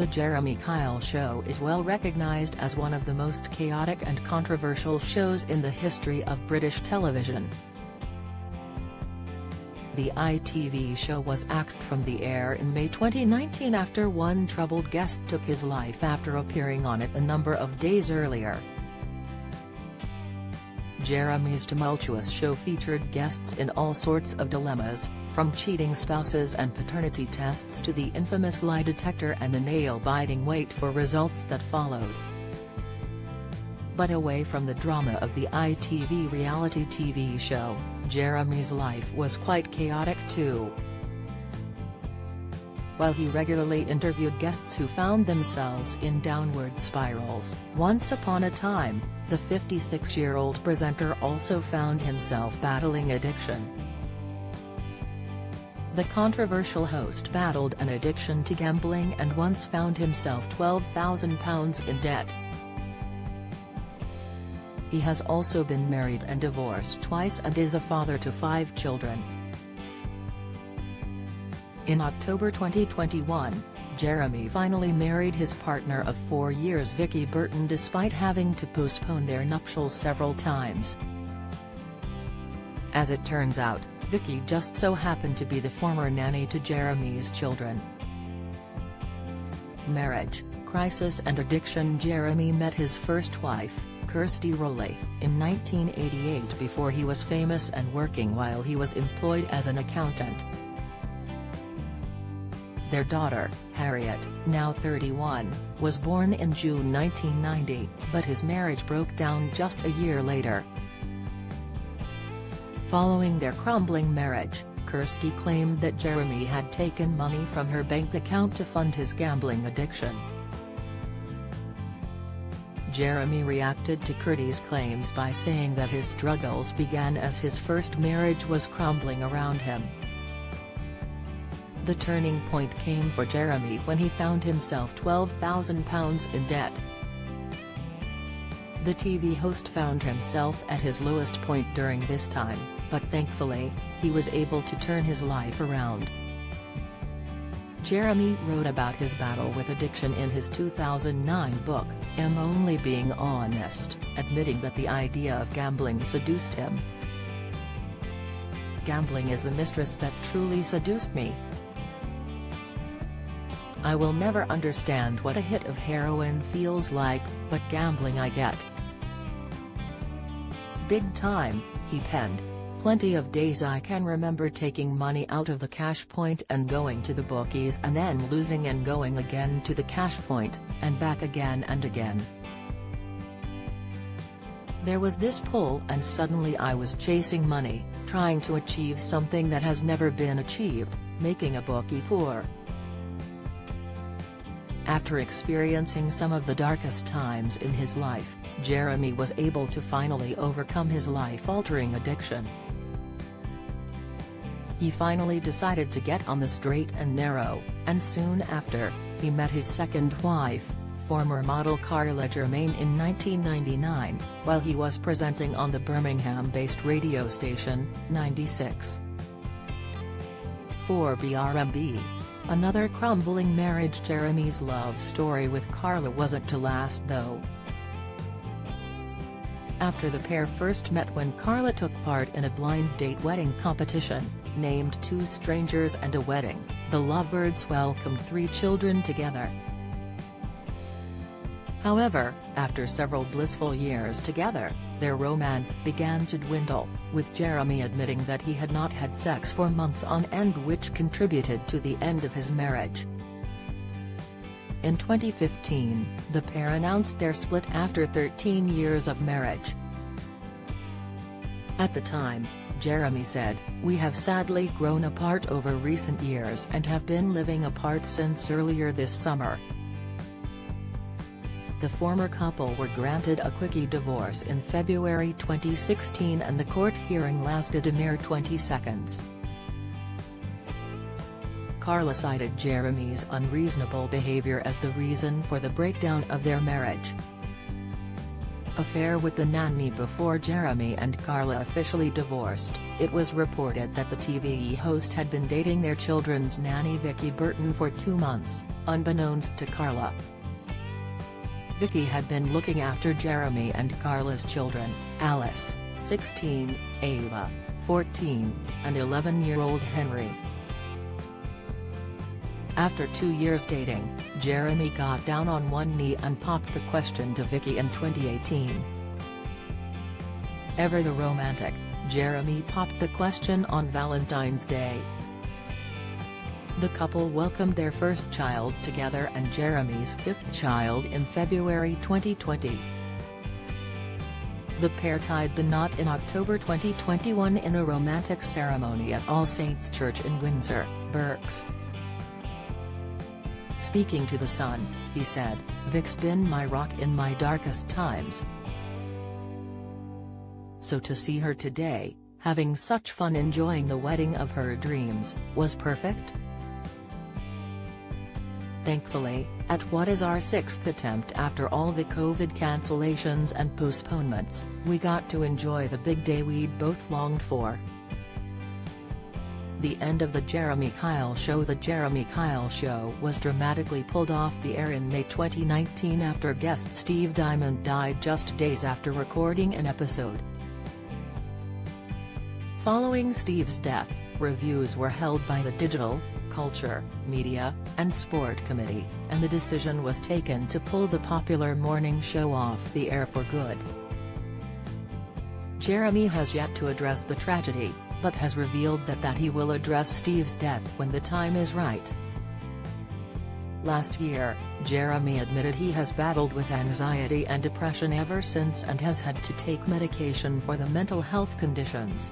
The Jeremy Kyle Show is well recognized as one of the most chaotic and controversial shows in the history of British television. The ITV show was axed from the air in May 2019 after one troubled guest took his life after appearing on it a number of days earlier. Jeremy's tumultuous show featured guests in all sorts of dilemmas, from cheating spouses and paternity tests to the infamous lie detector and the nail-biting wait for results that followed. But away from the drama of the ITV reality TV show, Jeremy's life was quite chaotic too. While he regularly interviewed guests who found themselves in downward spirals, once upon a time, the 56-year-old presenter also found himself battling addiction. The controversial host battled an addiction to gambling and once found himself £12,000 in debt. He has also been married and divorced twice and is a father to 5 children. In October 2021, Jeremy finally married his partner of 4 years Vicky Burton despite having to postpone their nuptials several times. As it turns out, Vicky just so happened to be the former nanny to Jeremy's children. Marriage, crisis and addiction. Jeremy met his first wife, Kirsty Rowley, in 1988 before he was famous and working while he was employed as an accountant. Their daughter, Harriet, now 31, was born in June 1990, but his marriage broke down just a year later. Following their crumbling marriage, Kirsty claimed that Jeremy had taken money from her bank account to fund his gambling addiction. Jeremy reacted to Kirsty's claims by saying that his struggles began as his first marriage was crumbling around him. The turning point came for Jeremy when he found himself £12,000 in debt. The TV host found himself at his lowest point during this time, but thankfully, he was able to turn his life around. Jeremy wrote about his battle with addiction in his 2009 book, I'm Only Being Honest, admitting that the idea of gambling seduced him. Gambling is the mistress that truly seduced me. I will never understand what a hit of heroin feels like, but gambling I get. Big time, he penned. Plenty of days I can remember taking money out of the cash point and going to the bookies and then losing and going again to the cash point, and back again and again. There was this pull and suddenly I was chasing money, trying to achieve something that has never been achieved, making a bookie poor. After experiencing some of the darkest times in his life, Jeremy was able to finally overcome his life-altering addiction. He finally decided to get on the straight and narrow, and soon after, he met his second wife, former model Carla Germain in 1999, while he was presenting on the Birmingham-based radio station, 96. For BRMB. Another crumbling marriage. Jeremy's love story with Carla wasn't to last though. After the pair first met when Carla took part in a blind date wedding competition, named Two Strangers and a Wedding, the lovebirds welcomed 3 children together. However, after several blissful years together, their romance began to dwindle, with Jeremy admitting that he had not had sex for months on end, which contributed to the end of his marriage. In 2015, the pair announced their split after 13 years of marriage. At the time, Jeremy said, "We have sadly grown apart over recent years and have been living apart since earlier this summer." The former couple were granted a quickie divorce in February 2016 and the court hearing lasted a mere 20 seconds. Carla cited Jeremy's unreasonable behavior as the reason for the breakdown of their marriage. affair with the nanny before Jeremy and Carla officially divorced. It was reported that the TV host had been dating their children's nanny Vicky Burton for 2 months, unbeknownst to Carla. Vicky had been looking after Jeremy and Carla's children, Alice, 16, Ava, 14, and 11-year-old Henry. After 2 years dating, Jeremy got down on one knee and popped the question to Vicky in 2018. Ever the romantic, Jeremy popped the question on Valentine's Day. The couple welcomed their first child together and Jeremy's 5th child in February 2020. The pair tied the knot in October 2021 in a romantic ceremony at All Saints Church in Windsor, Berks. Speaking to The Sun, he said, "Vic's been my rock in my darkest times. So to see her today, having such fun enjoying the wedding of her dreams, was perfect. Thankfully, at what is our 6th attempt after all the COVID cancellations and postponements, we got to enjoy the big day we'd both longed for." The end of the Jeremy Kyle Show. The Jeremy Kyle Show was dramatically pulled off the air in May 2019 after guest Steve Diamond died just days after recording an episode. Following Steve's death, reviews were held by the Digital, Culture, Media, and Sport Committee, and the decision was taken to pull the popular morning show off the air for good. Jeremy has yet to address the tragedy, but has revealed that he will address Steve's death when the time is right. Last year, Jeremy admitted he has battled with anxiety and depression ever since and has had to take medication for the mental health conditions.